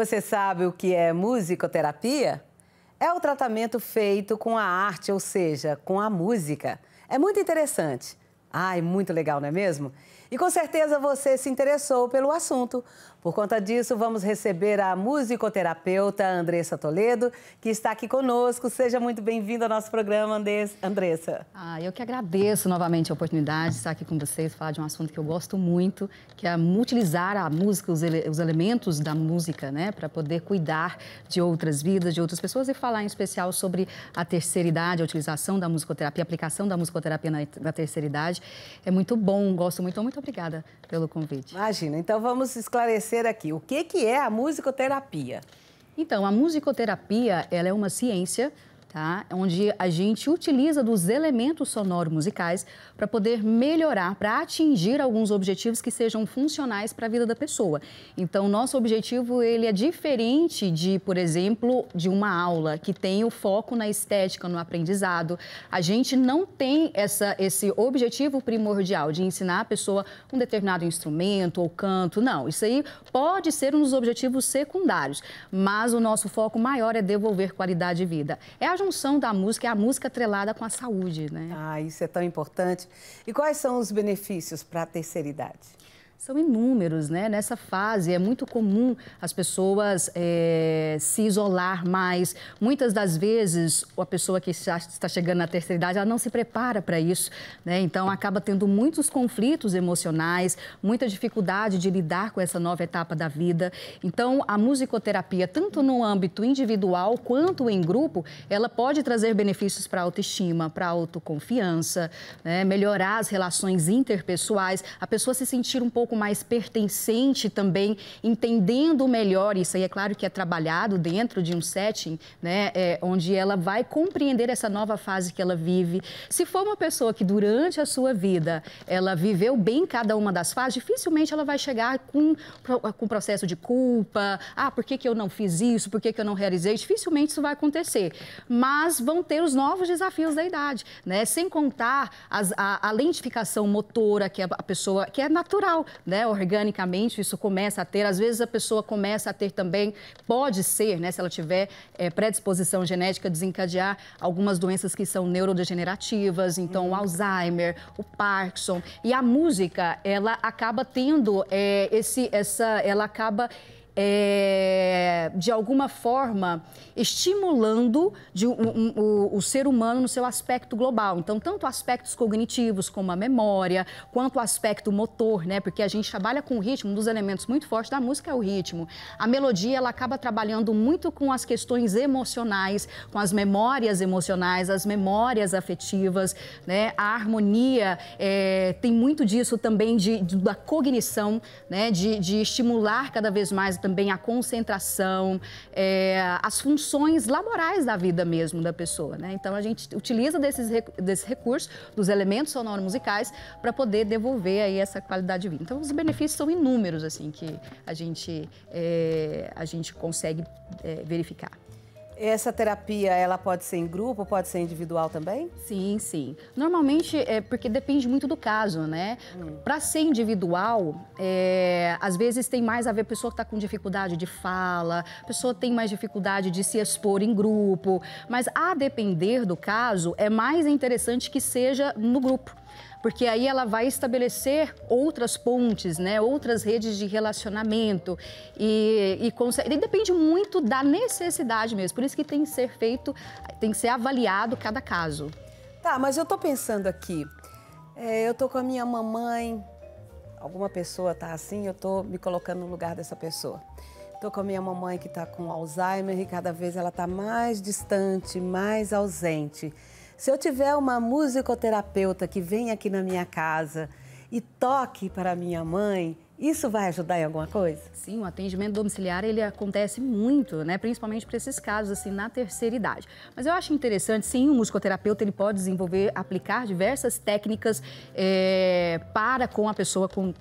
Você sabe o que é musicoterapia? É o tratamento feito com a arte, ou seja, com a música. É muito interessante. Ai, muito legal, não é mesmo? E com certeza você se interessou pelo assunto. Por conta disso, vamos receber a musicoterapeuta Andressa Toledo, que está aqui conosco. Seja muito bem-vinda ao nosso programa, Andressa. Eu que agradeço novamente a oportunidade de estar aqui com vocês, falar de um assunto que eu gosto muito, que é utilizar a música, os elementos da música, né, para poder cuidar de outras vidas, de outras pessoas e falar em especial sobre a terceira idade, a utilização da musicoterapia, a aplicação da musicoterapia na terceira idade. É muito bom, gosto muito. Muito obrigada pelo convite. Imagina, então vamos esclarecer aqui. O que é a musicoterapia? Então, a musicoterapia, ela é uma ciência, tá? Onde a gente utiliza dos elementos sonoros musicais para poder melhorar, para atingir alguns objetivos que sejam funcionais para a vida da pessoa. Então, nosso objetivo, ele é diferente de, por exemplo, de uma aula que tem o foco na estética, no aprendizado. A gente não tem esse objetivo primordial de ensinar a pessoa um determinado instrumento ou canto, não. Isso aí pode ser um dos objetivos secundários, mas o nosso foco maior é devolver qualidade de vida. É a junção da música, é a música atrelada com a saúde, né? Ah, isso é tão importante. E quais são os benefícios para a terceira idade? São inúmeros, né? Nessa fase é muito comum as pessoas se isolar mais. Muitas das vezes, a pessoa que já está chegando na terceira idade, ela não se prepara para isso, né? Então, acaba tendo muitos conflitos emocionais, muita dificuldade de lidar com essa nova etapa da vida. Então, a musicoterapia, tanto no âmbito individual quanto em grupo, ela pode trazer benefícios para a autoestima, para a autoconfiança, né? Melhorar as relações interpessoais, a pessoa se sentir um pouco mais pertencente também, entendendo melhor, isso aí é claro que é trabalhado dentro de um setting, né, onde ela vai compreender essa nova fase que ela vive. Se for uma pessoa que durante a sua vida, ela viveu bem cada uma das fases, dificilmente ela vai chegar com processo de culpa, por que eu não fiz isso, por que eu não realizei, dificilmente isso vai acontecer. Mas vão ter os novos desafios da idade, né, sem contar a lentificação motora, que a pessoa, que é natural, né, organicamente isso começa a ter, às vezes a pessoa começa a ter também, pode ser, né, se ela tiver predisposição genética, desencadear algumas doenças que são neurodegenerativas, então o Alzheimer, o Parkinson, e a música, ela acaba tendo ela acaba de alguma forma, estimulando o ser humano no seu aspecto global. Então, tanto aspectos cognitivos, como a memória, quanto o aspecto motor, né? Porque a gente trabalha com o ritmo, um dos elementos muito fortes da música é o ritmo. A melodia, ela acaba trabalhando muito com as questões emocionais, com as memórias emocionais, as memórias afetivas, né? A harmonia tem muito disso também da cognição, né? De estimular cada vez mais também a concentração, as funções laborais da vida mesmo da pessoa, né? Então, a gente utiliza desse recurso, dos elementos sonoros musicais, para poder devolver aí essa qualidade de vida. Então, os benefícios são inúmeros, assim, que a gente consegue verificar. Essa terapia, ela pode ser em grupo, pode ser individual também? Sim, sim. Normalmente porque depende muito do caso, né? Para ser individual, às vezes tem mais a ver, a pessoa que está com dificuldade de fala, a pessoa tem mais dificuldade de se expor em grupo, mas a depender do caso, é mais interessante que seja no grupo. Porque aí ela vai estabelecer outras pontes, né? Outras redes de relacionamento e depende muito da necessidade mesmo. Por isso que tem que ser feito, tem que ser avaliado cada caso. Tá, mas eu tô pensando aqui, eu tô com a minha mamãe, alguma pessoa tá assim, eu tô me colocando no lugar dessa pessoa. Tô com a minha mamãe que tá com Alzheimer e cada vez ela tá mais distante, mais ausente. Se eu tiver uma musicoterapeuta que vem aqui na minha casa e toque para a minha mãe, isso vai ajudar em alguma coisa? Sim, o atendimento domiciliar, ele acontece muito, né? Principalmente para esses casos, assim, na terceira idade. Mas eu acho interessante, sim, o musicoterapeuta, ele pode aplicar diversas técnicas para com a pessoa com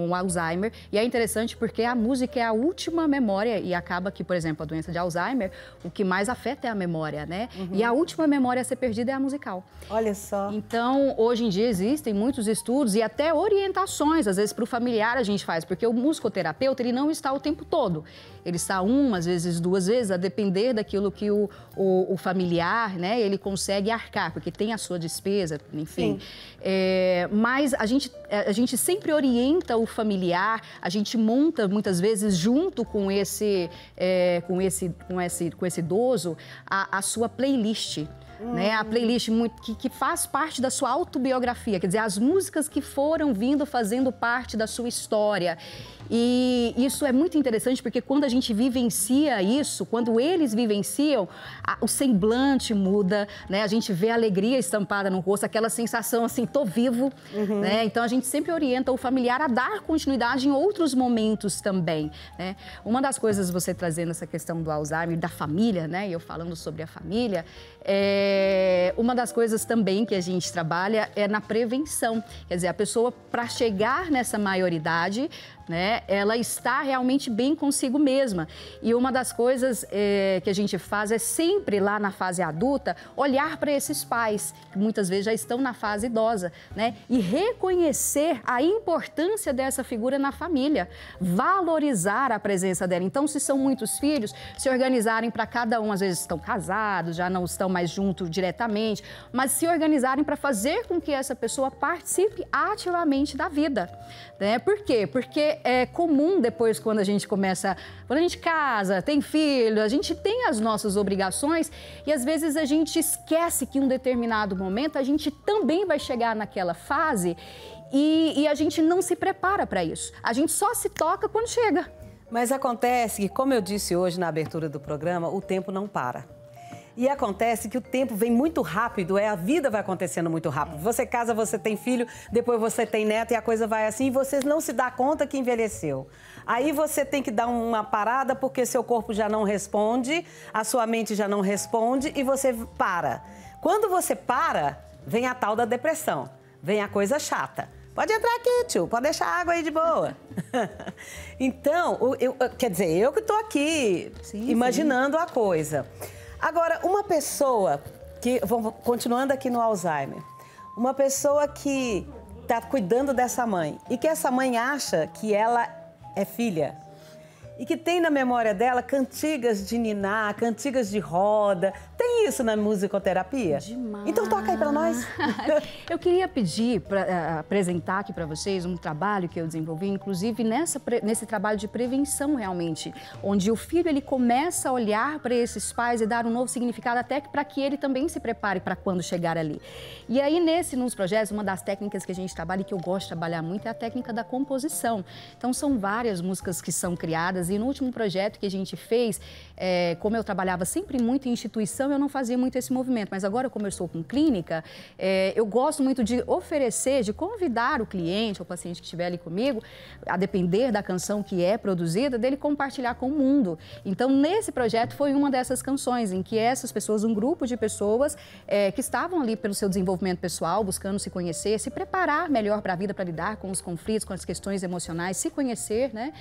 o Alzheimer. E é interessante porque a música é a última memória e acaba que, por exemplo, a doença de Alzheimer, o que mais afeta é a memória, né? E a última memória a ser perdida é a musical. Olha só. Então, hoje em dia existem muitos estudos e até orientações, às vezes para o familiar a gente faz, porque o musicoterapeuta, ele não está o tempo todo. Ele está uma, às vezes 2 vezes, a depender daquilo que o familiar, né, ele consegue arcar, porque tem a sua despesa, enfim. Mas a gente sempre orienta o familiar, a gente monta muitas vezes junto com esse idoso a sua playlist. Né? A playlist que faz parte da sua autobiografia, quer dizer, as músicas que foram vindo fazendo parte da sua história. E isso é muito interessante porque quando a gente vivencia isso, quando eles vivenciam, o semblante muda, né? A gente vê a alegria estampada no rosto, aquela sensação assim, tô vivo, né? Então a gente sempre orienta o familiar a dar continuidade em outros momentos também, né? Uma das coisas, você trazendo essa questão do Alzheimer, da família, né? E eu falando sobre a família, uma das coisas também que a gente trabalha é na prevenção. Quer dizer, a pessoa, para chegar nessa maioridade, né, ela está realmente bem consigo mesma. E uma das coisas que a gente faz é sempre, lá na fase adulta, olhar para esses pais, que muitas vezes já estão na fase idosa, né, e reconhecer a importância dessa figura na família, valorizar a presença dela. Então, se são muitos filhos, se organizarem para cada um, às vezes estão casados, já não estão mais juntos diretamente, mas se organizarem para fazer com que essa pessoa participe ativamente da vida, né? Por quê? Porque é comum depois, quando a gente casa, tem filho, a gente tem as nossas obrigações e às vezes a gente esquece que em um determinado momento a gente também vai chegar naquela fase e a gente não se prepara para isso. A gente só se toca quando chega. Mas acontece que, como eu disse hoje na abertura do programa, o tempo não para. E acontece que o tempo vem muito rápido, a vida vai acontecendo muito rápido. Você casa, você tem filho, depois você tem neto e a coisa vai assim e você não se dá conta que envelheceu. Aí você tem que dar uma parada porque seu corpo já não responde, a sua mente já não responde e você para. Quando você para, vem a tal da depressão, vem a coisa chata. Pode entrar aqui, tio, pode deixar a água aí de boa. Então, quer dizer, eu que estou aqui imaginando a coisa. Agora, uma pessoa que, continuando aqui no Alzheimer, uma pessoa que está cuidando dessa mãe e que essa mãe acha que ela é filha e que tem na memória dela cantigas de niná, cantigas de roda. Tem isso na musicoterapia? Demais. Então toca aí para nós. Eu queria pedir para apresentar aqui para vocês um trabalho que eu desenvolvi, inclusive nesse trabalho de prevenção realmente, onde o filho ele começa a olhar para esses pais e dar um novo significado até para que ele também se prepare para quando chegar ali. E aí nos projetos, uma das técnicas que a gente trabalha e que eu gosto de trabalhar muito é a técnica da composição. Então são várias músicas que são criadas e no último projeto que a gente fez, como eu trabalhava sempre muito em instituição, eu não fazia muito esse movimento, mas agora como eu estou com clínica, eu gosto muito de oferecer, de convidar o cliente, o paciente que estiver ali comigo, a depender da canção que é produzida, dele compartilhar com o mundo. Então, nesse projeto foi uma dessas canções em que essas pessoas, um grupo de pessoas que estavam ali pelo seu desenvolvimento pessoal, buscando se conhecer, se preparar melhor para a vida, para lidar com os conflitos, com as questões emocionais, se conhecer, né?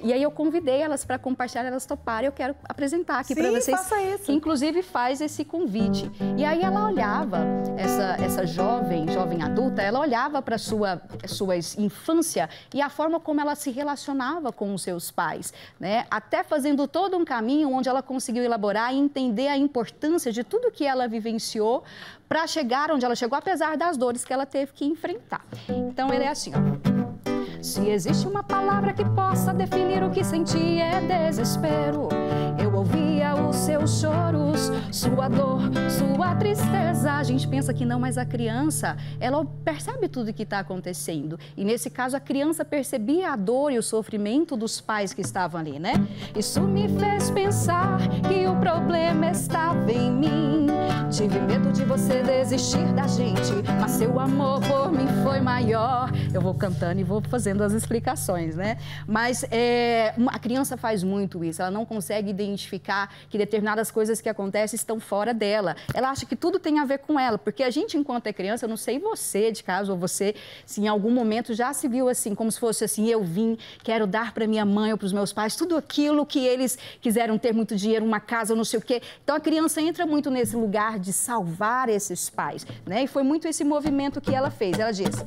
E aí eu convidei elas para compartilhar, elas toparam. Eu quero apresentar aqui para vocês. Faça isso. Que inclusive faz esse convite. E aí ela olhava, essa jovem adulta, ela olhava para sua infância e a forma como ela se relacionava com os seus pais, né? Até fazendo todo um caminho onde ela conseguiu elaborar e entender a importância de tudo que ela vivenciou para chegar onde ela chegou, apesar das dores que ela teve que enfrentar. Então, ele é assim, ó. Se existe uma palavra que possa definir o que senti é desespero. Eu ouvia os seus choros, sua dor, sua tristeza. A gente pensa que não, mas a criança, ela percebe tudo o que está acontecendo. E nesse caso, a criança percebia a dor e o sofrimento dos pais que estavam ali, né? Isso me fez pensar que o problema estava em mim. Tive medo de você desistir da gente, mas seu amor por mim foi maior. Eu vou cantando e vou fazendo as explicações, né? Mas a criança faz muito isso, ela não consegue identificar que determinadas coisas que acontecem estão fora dela. Ela acha que tudo tem a ver com ela, porque a gente, enquanto é criança, eu não sei você, de caso, ou você, se em algum momento já se viu assim, como se fosse assim, eu vim, quero dar para minha mãe ou para os meus pais tudo aquilo que eles quiseram ter, muito dinheiro, uma casa, não sei o quê. Então, a criança entra muito nesse lugar de salvar esses pais, né? E foi muito esse movimento que ela fez. Ela disse,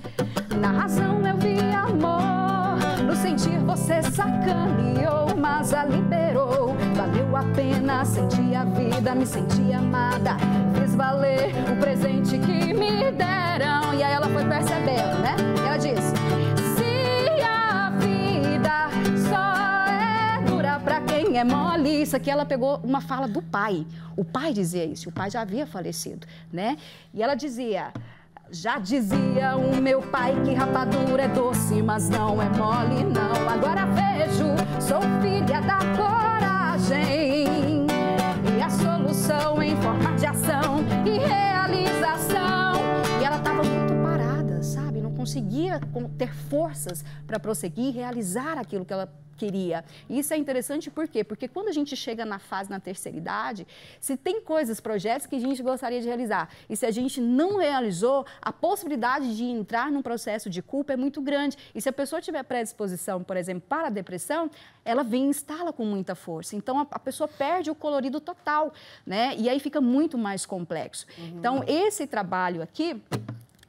na razão eu vi amor, No sentir você sacaneou, mas a liberou. Valeu a pena, senti a vida, me senti amada. Fiz valer o presente que me deram. E aí ela foi percebendo, né? Ela disse: se a vida só é dura pra quem é mole. Isso aqui ela pegou uma fala do pai. O pai dizia isso, o pai já havia falecido, né? E ela dizia: já dizia o meu pai que rapadura é doce, mas não é mole, não. Agora vejo, sou filha da coragem e a solução em forma de ação e realização. E ela estava muito parada, sabe? Não conseguia ter forças para prosseguir e realizar aquilo que ela queria. E isso é interessante por quê? Porque quando a gente chega na fase, na terceira idade, se tem coisas, projetos que a gente gostaria de realizar e se a gente não realizou, a possibilidade de entrar num processo de culpa é muito grande. E se a pessoa tiver predisposição, por exemplo, para a depressão, ela vem e instala com muita força. Então, a pessoa perde o colorido total, né? E aí fica muito mais complexo. Então, esse trabalho aqui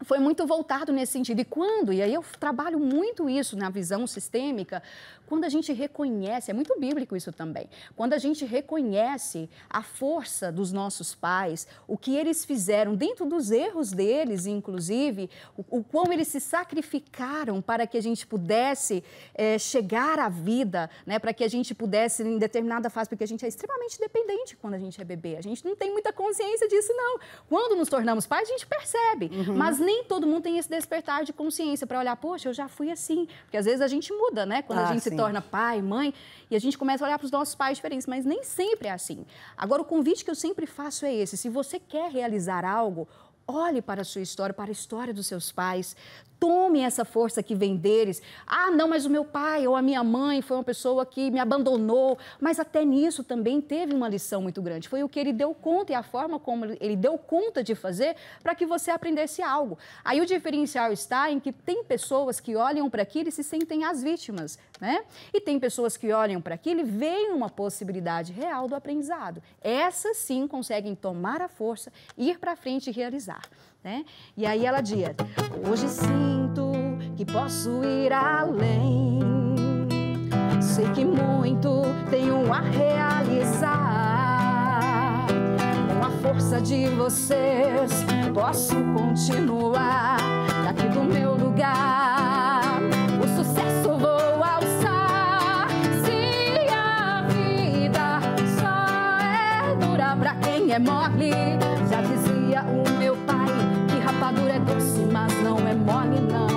foi muito voltado nesse sentido. E aí eu trabalho muito isso na visão sistêmica, quando a gente reconhece, é muito bíblico isso também, quando a gente reconhece a força dos nossos pais, o que eles fizeram dentro dos erros deles, inclusive, o quão eles se sacrificaram para que a gente pudesse chegar à vida, né, para que a gente pudesse, em determinada fase, porque a gente é extremamente dependente quando a gente é bebê, a gente não tem muita consciência disso, não. Quando nos tornamos pais, a gente percebe, mas nem todo mundo tem esse despertar de consciência para olhar, poxa, eu já fui assim, porque às vezes a gente muda, né, quando a gente se torna pai, mãe, e a gente começa a olhar para os nossos pais diferentes, mas nem sempre é assim. Agora, o convite que eu sempre faço é esse: se você quer realizar algo, olhe para a sua história, para a história dos seus pais, tome essa força que vem deles. Ah, não, mas o meu pai ou a minha mãe foi uma pessoa que me abandonou, mas até nisso também teve uma lição muito grande. Foi o que ele deu conta e a forma como ele deu conta de fazer para que você aprendesse algo. Aí o diferencial está em que tem pessoas que olham para aquilo e se sentem as vítimas, né? E tem pessoas que olham para aquilo e veem uma possibilidade real do aprendizado. Essas sim conseguem tomar a força, ir para frente e realizar, né? E aí ela diz: hoje sinto que posso ir além, sei que muito tenho a realizar, com a força de vocês posso continuar daqui do meu lugar, o sucesso vou alçar. Se a vida só é dura pra quem é mole, já dizia o meu pai, rapadura é doce, mas não é mole, não.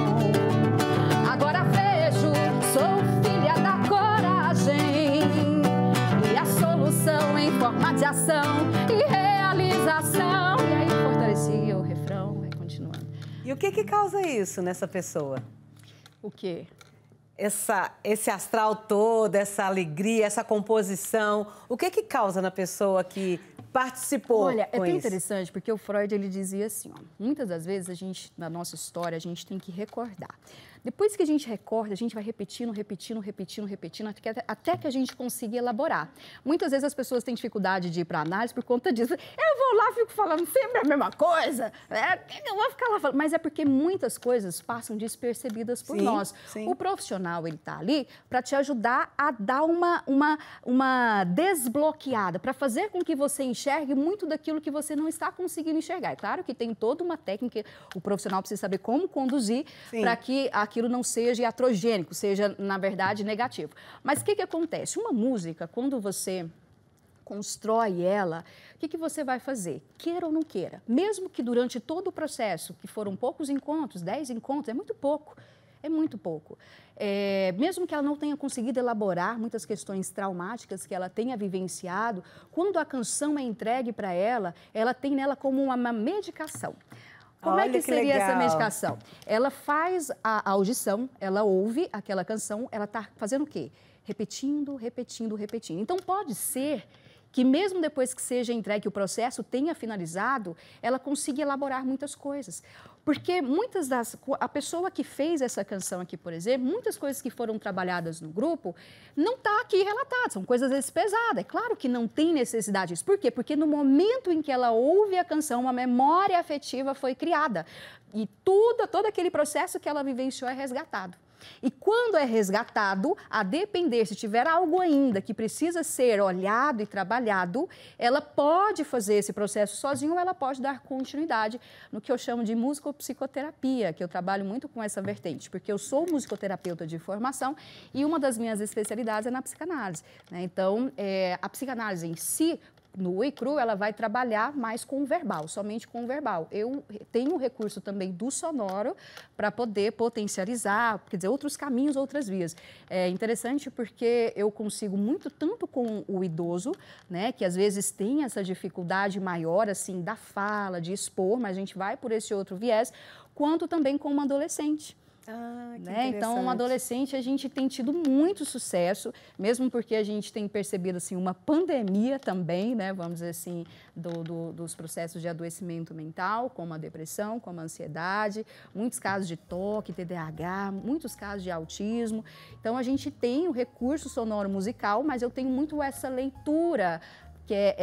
Agora vejo, sou filha da coragem e a solução em forma de ação e realização. E aí fortalecia o refrão, vai continuando. E o que causa isso nessa pessoa? O quê? Esse astral todo, essa alegria, essa composição, o que causa na pessoa que participou? Olha, é tão interessante, porque o Freud, ele dizia assim, ó, muitas das vezes a gente, na nossa história, a gente tem que recordar. Depois que a gente recorda, a gente vai repetindo, até que a gente consiga elaborar. Muitas vezes as pessoas têm dificuldade de ir para análise por conta disso. Eu vou lá, fico falando sempre a mesma coisa, eu vou ficar lá falando. Mas é porque muitas coisas passam despercebidas por nós. Sim. O profissional, ele está ali para te ajudar a dar uma desbloqueada, para fazer com que você enxergue muito daquilo que você não está conseguindo enxergar. É claro que tem toda uma técnica, o profissional precisa saber como conduzir para que aquilo não seja iatrogênico, seja, na verdade, negativo. Mas o que acontece? Uma música, quando você constrói ela, o que você vai fazer? Queira ou não queira, mesmo que durante todo o processo, que foram poucos encontros, 10 encontros, é muito pouco. É muito pouco. Mesmo que ela não tenha conseguido elaborar muitas questões traumáticas que ela tenha vivenciado, quando a canção é entregue para ela, ela tem nela como uma medicação. Como é que seria essa medicação? Ela faz a audição, ela ouve aquela canção, ela está fazendo o quê? Repetindo. Então, pode ser que mesmo depois que seja entregue, que o processo tenha finalizado, ela consiga elaborar muitas coisas. Porque a pessoa que fez essa canção aqui, por exemplo, muitas coisas que foram trabalhadas no grupo, não está aqui relatado, são coisas às vezes pesadas. É claro que não tem necessidade disso. Por quê? Porque no momento em que ela ouve a canção, uma memória afetiva foi criada. E todo aquele processo que ela vivenciou é resgatado. E quando é resgatado, a depender, se tiver algo ainda que precisa ser olhado e trabalhado, ela pode fazer esse processo sozinha ou ela pode dar continuidade no que eu chamo de musicopsicoterapia, que eu trabalho muito com essa vertente, porque eu sou musicoterapeuta de formação e uma das minhas especialidades é na psicanálise, né? Então, a psicanálise em si, no e cru, ela vai trabalhar mais com o verbal, somente com o verbal. Eu tenho o recurso também do sonoro para poder potencializar, quer dizer, outros caminhos, outras vias. É interessante porque eu consigo muito, tanto com o idoso, né, que às vezes tem essa dificuldade maior, assim, da fala, de expor, mas a gente vai por esse outro viés, quanto também com uma adolescente. Né? Então, um adolescente, a gente tem tido muito sucesso, mesmo porque a gente tem percebido assim, uma pandemia também, né? Vamos dizer assim, dos processos de adoecimento mental, como a depressão, como a ansiedade, muitos casos de toque, TDAH, muitos casos de autismo. Então, a gente tem o recurso sonoro musical, mas eu tenho muito essa leitura que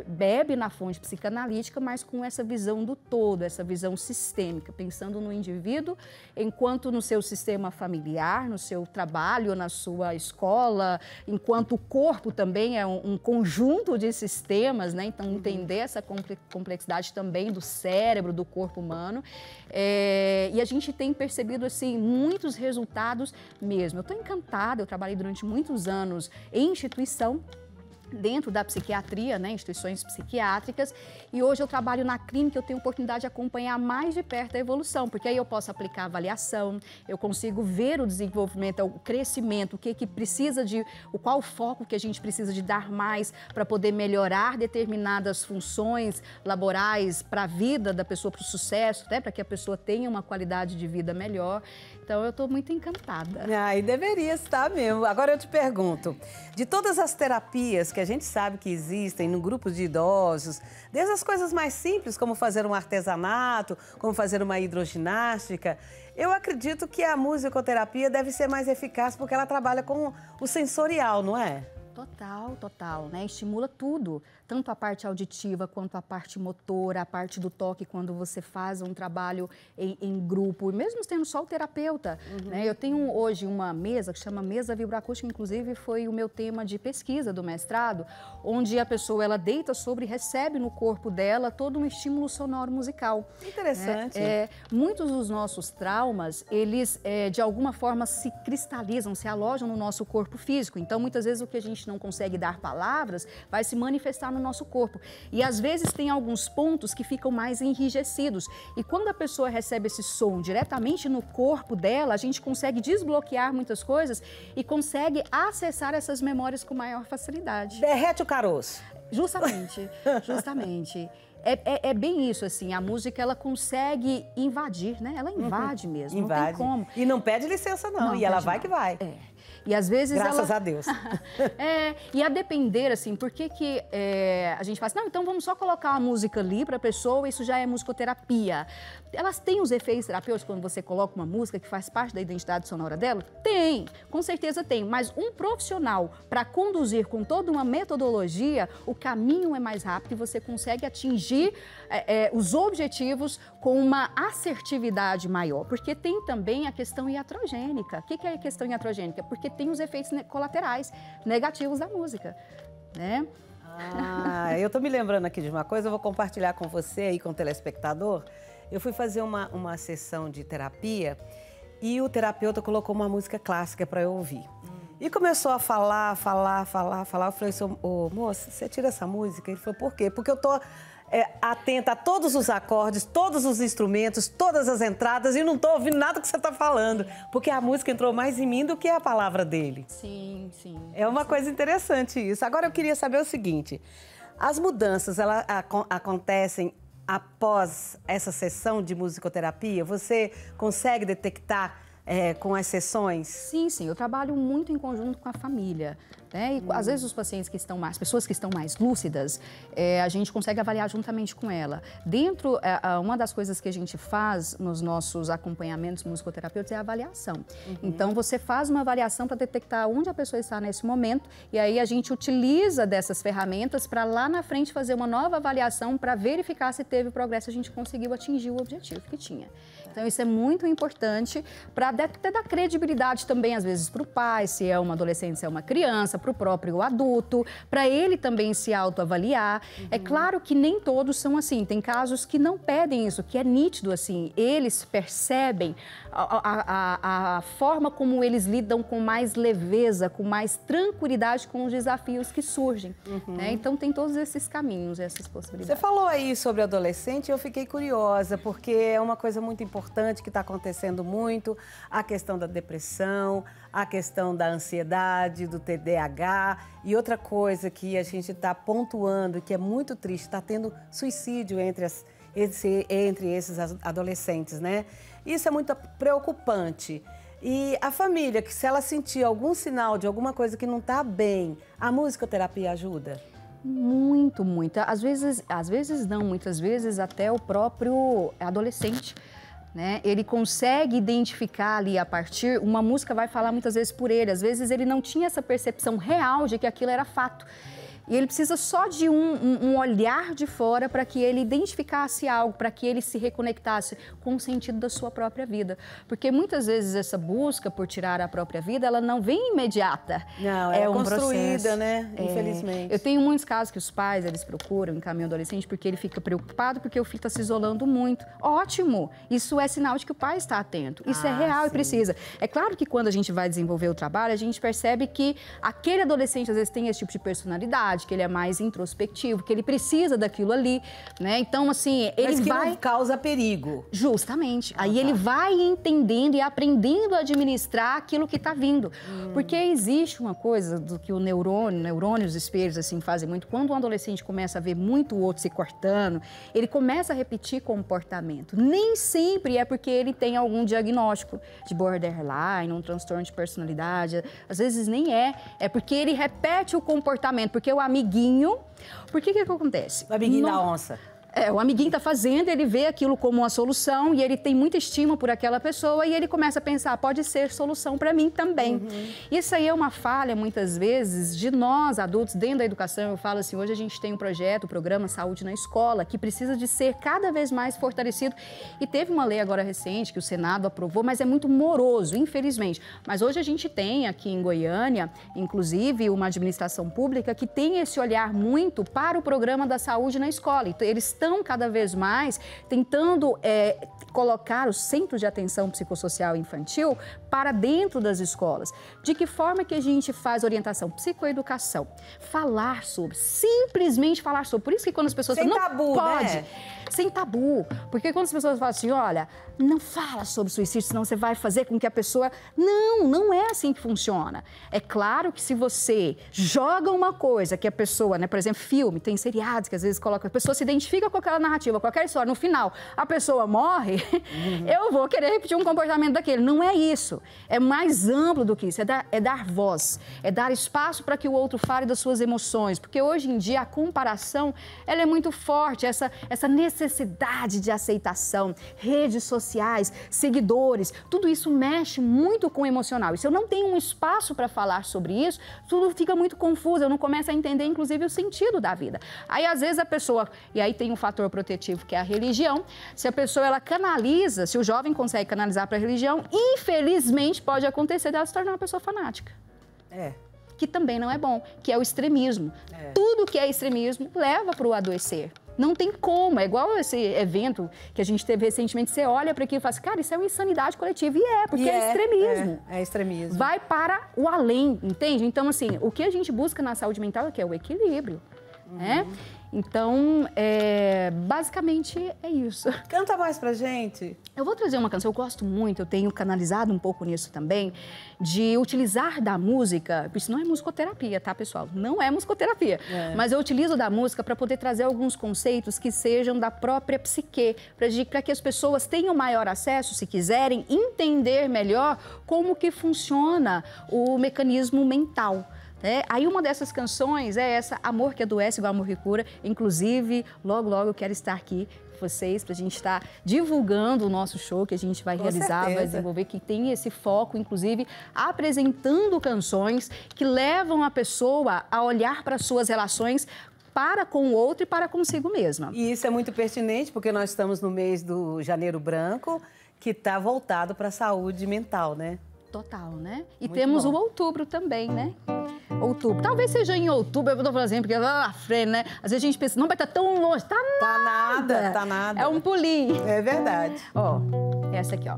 bebe na fonte psicanalítica, mas com essa visão do todo, essa visão sistêmica, pensando no indivíduo enquanto no seu sistema familiar, no seu trabalho, na sua escola, enquanto o corpo também é um conjunto de sistemas, né? Então, entender essa complexidade também do cérebro, do corpo humano. E a gente tem percebido, assim, muitos resultados mesmo. Eu estou encantada, eu trabalhei durante muitos anos em instituição, dentro da psiquiatria, né, instituições psiquiátricas, e hoje eu trabalho na clínica, eu tenho oportunidade de acompanhar mais de perto a evolução, porque aí eu posso aplicar avaliação, eu consigo ver o desenvolvimento, o crescimento, o que precisa qual o foco que a gente precisa de dar mais para poder melhorar determinadas funções laborais para a vida da pessoa, para o sucesso, né, para que a pessoa tenha uma qualidade de vida melhor. Então, eu estou muito encantada. E deveria estar mesmo. Agora eu te pergunto, de todas as terapias que a gente sabe que existem no grupo de idosos, desde as coisas mais simples, como fazer um artesanato, como fazer uma hidroginástica, eu acredito que a musicoterapia deve ser mais eficaz porque ela trabalha com o sensorial, não é? Total, né? Estimula tudo, tanto a parte auditiva quanto a parte motora, a parte do toque, quando você faz um trabalho em grupo, mesmo tendo só o terapeuta, né? Eu tenho hoje uma mesa que chama Mesa Vibroacústica, inclusive foi o meu tema de pesquisa do mestrado, onde a pessoa, ela deita sobre e recebe no corpo dela todo um estímulo sonoro musical. Interessante. Muitos dos nossos traumas, eles de alguma forma se cristalizam, se alojam no nosso corpo físico, então muitas vezes o que a gente não consegue dar palavras, vai se manifestar no nosso corpo. E às vezes tem alguns pontos que ficam mais enrijecidos. E quando a pessoa recebe esse som diretamente no corpo dela, a gente consegue desbloquear muitas coisas e consegue acessar essas memórias com maior facilidade. Derrete o caroço. Justamente. É bem isso, assim, a música, ela consegue invadir, né? Ela invade mesmo, invade. Não tem como. E não pede licença, não e ela vai que vai. E às vezes Graças a Deus. E a depender, assim, por que a gente fala assim, não, então vamos só colocar uma música ali para a pessoa, isso já é musicoterapia. Elas têm os efeitos terapêuticos quando você coloca uma música que faz parte da identidade sonora dela? Tem, com certeza tem, mas um profissional para conduzir com toda uma metodologia, o caminho é mais rápido e você consegue atingir os objetivos com uma assertividade maior, porque tem também a questão iatrogênica. O que é a questão iatrogênica? Porque tem os efeitos colaterais negativos da música, né? Eu tô me lembrando aqui de uma coisa, eu vou compartilhar com você e com o telespectador. Eu fui fazer uma sessão de terapia e o terapeuta colocou uma música clássica para eu ouvir. E começou a falar. Eu falei assim, moça, você tira essa música? Ele falou, por quê? Porque eu tô atenta a todos os acordes, todos os instrumentos, todas as entradas e não tô ouvindo nada que você tá falando. Porque a música entrou mais em mim do que a palavra dele. Sim. É uma coisa interessante isso. Agora eu queria saber o seguinte, as mudanças, elas acontecem após essa sessão de musicoterapia? Você consegue detectar com as sessões? Sim, eu trabalho muito em conjunto com a família, né? E às vezes os pacientes que estão mais, as pessoas que estão mais lúcidas, a gente consegue avaliar juntamente com ela. Dentro, uma das coisas que a gente faz nos nossos acompanhamentos musicoterapêuticos é a avaliação. Então, você faz uma avaliação para detectar onde a pessoa está nesse momento e aí a gente utiliza dessas ferramentas para lá na frente fazer uma nova avaliação para verificar se teve progresso, a gente conseguiu atingir o objetivo que tinha. Então, isso é muito importante para até dar credibilidade também, às vezes, para o pai, se é uma adolescente, se é uma criança, para o próprio adulto, para ele também se autoavaliar. É claro que nem todos são assim, tem casos que não pedem isso, que é nítido assim, eles percebem a forma como eles lidam com mais leveza, com mais tranquilidade com os desafios que surgem. Né? Então, tem todos esses caminhos, essas possibilidades. Você falou aí sobre adolescente, eu fiquei curiosa, porque é uma coisa muito importante que está acontecendo muito, a questão da depressão, a questão da ansiedade, do TDAH e outra coisa que a gente está pontuando, que é muito triste, está tendo suicídio entre esses adolescentes, né? Isso é muito preocupante. E a família, que se ela sentir algum sinal de alguma coisa que não está bem, a musicoterapia ajuda? Muito, muito. Às vezes não, muitas vezes até o próprio adolescente. Né? Ele consegue identificar ali a partir, uma música vai falar muitas vezes por ele, às vezes ele não tinha essa percepção real de que aquilo era fato. E ele precisa só de um olhar de fora para que ele identificasse algo, para que ele se reconectasse com o sentido da sua própria vida. Porque muitas vezes essa busca por tirar a própria vida, ela não vem imediata. Não, é construída, né? Infelizmente. Eu tenho muitos casos que os pais, eles procuram, encaminham o adolescente porque ele fica preocupado porque o filho está se isolando muito. Ótimo! Isso é sinal de que o pai está atento. Isso é real, sim, e precisa. É claro que quando a gente vai desenvolver o trabalho, a gente percebe que aquele adolescente às vezes tem esse tipo de personalidade, que ele é mais introspectivo, que ele precisa daquilo ali, né? Então, assim, ele vai... não causa perigo. Justamente. Aí ele vai entendendo e aprendendo a administrar aquilo que está vindo. Porque existe uma coisa do que o neurônios espelhos, assim, fazem muito. Quando um adolescente começa a ver muito o outro se cortando, ele começa a repetir comportamento. Nem sempre é porque ele tem algum diagnóstico de borderline, um transtorno de personalidade. Às vezes nem é. É porque ele repete o comportamento, porque o amiguinho... Por que acontece? O amiguinho da onça. O amiguinho está fazendo, ele vê aquilo como uma solução e ele tem muita estima por aquela pessoa e ele começa a pensar, pode ser solução para mim também. Isso aí é uma falha, muitas vezes, de nós, adultos, dentro da educação. Eu falo assim, hoje a gente tem um projeto, o programa Saúde na Escola, que precisa de ser cada vez mais fortalecido. E teve uma lei agora recente que o Senado aprovou, mas é muito moroso, infelizmente. Mas hoje a gente tem aqui em Goiânia, inclusive, uma administração pública que tem esse olhar muito para o programa da saúde na escola. Então, eles estão cada vez mais tentando colocar os centros de atenção psicossocial infantil para dentro das escolas. De que forma que a gente faz orientação? Psicoeducação. Falar sobre, simplesmente falar sobre. Por isso que quando as pessoas falam, tabu, não pode, né? Sem tabu. Porque quando as pessoas falam assim, olha, não fala sobre suicídio, senão você vai fazer com que a pessoa... Não, não é assim que funciona. É claro que se você joga uma coisa que a pessoa, né, por exemplo, filme, tem seriados que às vezes colocam, a pessoa se identifica com aquela narrativa, com aquela história, no final a pessoa morre, eu vou querer repetir um comportamento daquele. Não é isso. É mais amplo do que isso. É dar voz, é dar espaço para que o outro fale das suas emoções. Porque hoje em dia a comparação, ela é muito forte, essa necessidade de aceitação, redes sociais, seguidores, tudo isso mexe muito com o emocional. E se eu não tenho um espaço para falar sobre isso, tudo fica muito confuso, eu não começo a entender, inclusive, o sentido da vida. Aí, às vezes, a pessoa... E aí tem um fator protetivo, que é a religião. Se a pessoa, ela canaliza, se o jovem consegue canalizar para a religião, infelizmente, pode acontecer dela se tornar uma pessoa fanática. Que também não é bom, que é o extremismo. Tudo que é extremismo leva para o adoecer. Não tem como, é igual esse evento que a gente teve recentemente, você olha para aquilo e fala assim, cara, isso é uma insanidade coletiva, porque é extremismo. É extremismo. Vai para o além, entende? Então, assim, o que a gente busca na saúde mental é o equilíbrio, né? Então, basicamente é isso. Canta mais pra gente. Eu vou trazer uma canção, eu gosto muito, eu tenho canalizado um pouco nisso também, de utilizar da música, isso não é musicoterapia, tá, pessoal? Não é musicoterapia, mas eu utilizo da música para poder trazer alguns conceitos que sejam da própria psique, para que as pessoas tenham maior acesso, se quiserem, entender melhor como que funciona o mecanismo mental. Aí uma dessas canções é essa, Amor que Adoece igual Amor que Cura. Inclusive, logo, logo eu quero estar aqui com vocês para a gente estar divulgando o nosso show que a gente vai realizar, vai desenvolver, que tem esse foco, inclusive, apresentando canções que levam a pessoa a olhar para suas relações para com o outro e para consigo mesma. E isso é muito pertinente, porque nós estamos no mês do Janeiro Branco, que está voltado para a saúde mental, né? Total, né? E Muito temos bom. o outubro também, né? Outubro. Talvez seja em outubro, eu estou falando assim, porque lá na frente, né? Às vezes a gente pensa, não vai estar tão longe. Tá nada. Tá nada. É um pulinho. É verdade. Ó, essa aqui, ó.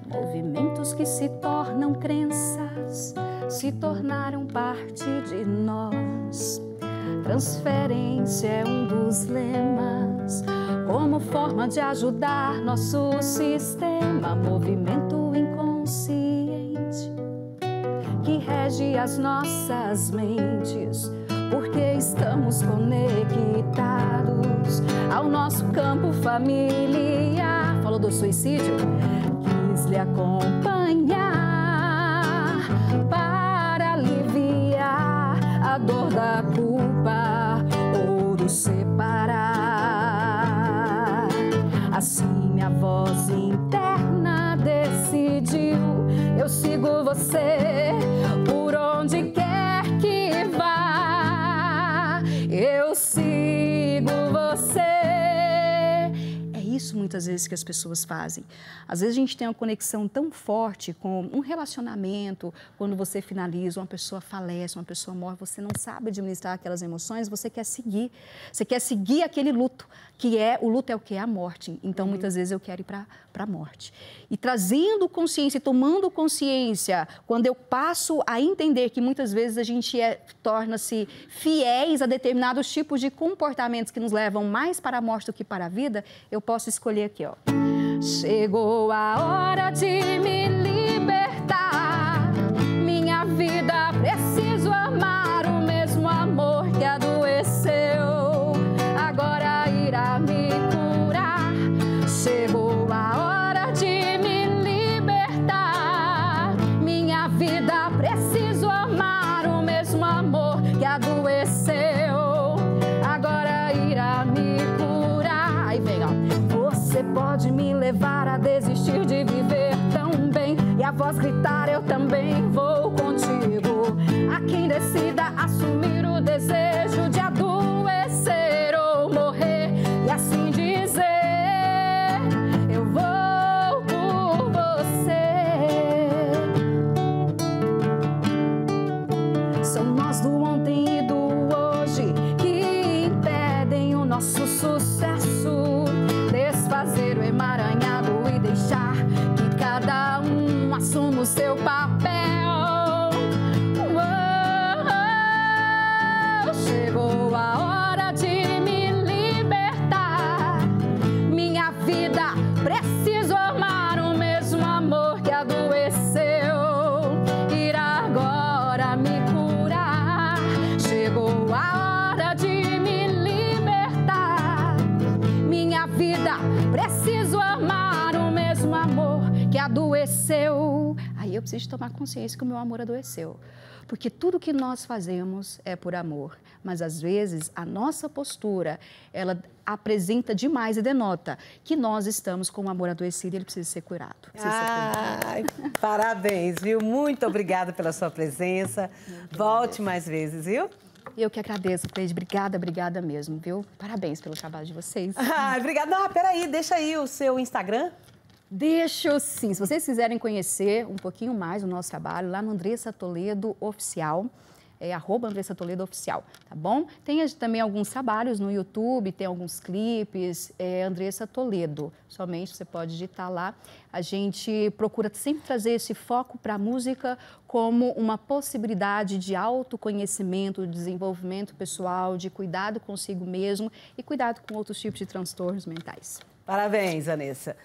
Movimentos que se tornam crenças, se tornaram parte de nós. Transferência é um dos lemas, como forma de ajudar nosso sistema. Movimento inconsciente que rege as nossas mentes, porque estamos conectados ao nosso campo familiar. Falou do suicídio? Quis lhe acompanhar para aliviar a dor da culpa ou do separar. Assim minha voz interna decidiu: eu sigo você por onde quer que vá. Eu sigo você. É isso muitas vezes que as pessoas fazem. Às vezes a gente tem uma conexão tão forte com um relacionamento, quando você finaliza, uma pessoa falece, uma pessoa morre, você não sabe administrar aquelas emoções, você quer seguir aquele luto, o luto é o que? É a morte. Então, muitas vezes eu quero ir para a morte. E trazendo consciência, tomando consciência, quando eu passo a entender que muitas vezes a gente torna-se fiéis a determinados tipos de comportamentos que nos levam mais para a morte do que para a vida, eu posso escolher aqui, ó. Chegou a hora de me libertar. Minha vida, preciso amar o mesmo amor que adoeceu. Agora irá me curar. Chegou a hora de me libertar. Minha vida, preciso amar o mesmo amor que adoeceu. Agora irá me curar. Aí vem, ó. Você pode me levar a desistir de viver tão bem e a voz gritar: eu também vou contigo. A quem decida assumir o desejo de adoecer ou morrer e assim dizer: eu vou por você. São nós do ontem e do hoje que impedem o nosso sucesso. Desfazer o emaranhado e deixar que cada um assuma o seu papel. Chegou a hora de me libertar. Minha vida, preciso amar o mesmo amor que adoeceu. Irá agora me curar. Chegou a hora de me libertar. Minha vida, preciso amar o mesmo amor que adoeceu. Aí eu preciso tomar consciência que o meu amor adoeceu. Porque tudo que nós fazemos é por amor. Mas, às vezes, a nossa postura, ela apresenta demais e denota que nós estamos com o amor adoecido e ele precisa ser curado. Ai, parabéns, viu? Muito obrigada pela sua presença. Volte mais vezes, viu? Eu que agradeço, Cleide. Obrigada mesmo, viu? Parabéns pelo trabalho de vocês. Obrigada. Não, peraí, deixa aí o seu Instagram. Deixa sim. Se vocês quiserem conhecer um pouquinho mais do nosso trabalho, lá no Andressa Toledo Oficial, @Andressa Toledo Oficial, tá bom? Tem também alguns trabalhos no YouTube, tem alguns clipes, Andressa Toledo. Somente você pode digitar lá. A gente procura sempre trazer esse foco para a música como uma possibilidade de autoconhecimento, de desenvolvimento pessoal, de cuidado consigo mesmo e cuidado com outros tipos de transtornos mentais. Parabéns, Vanessa.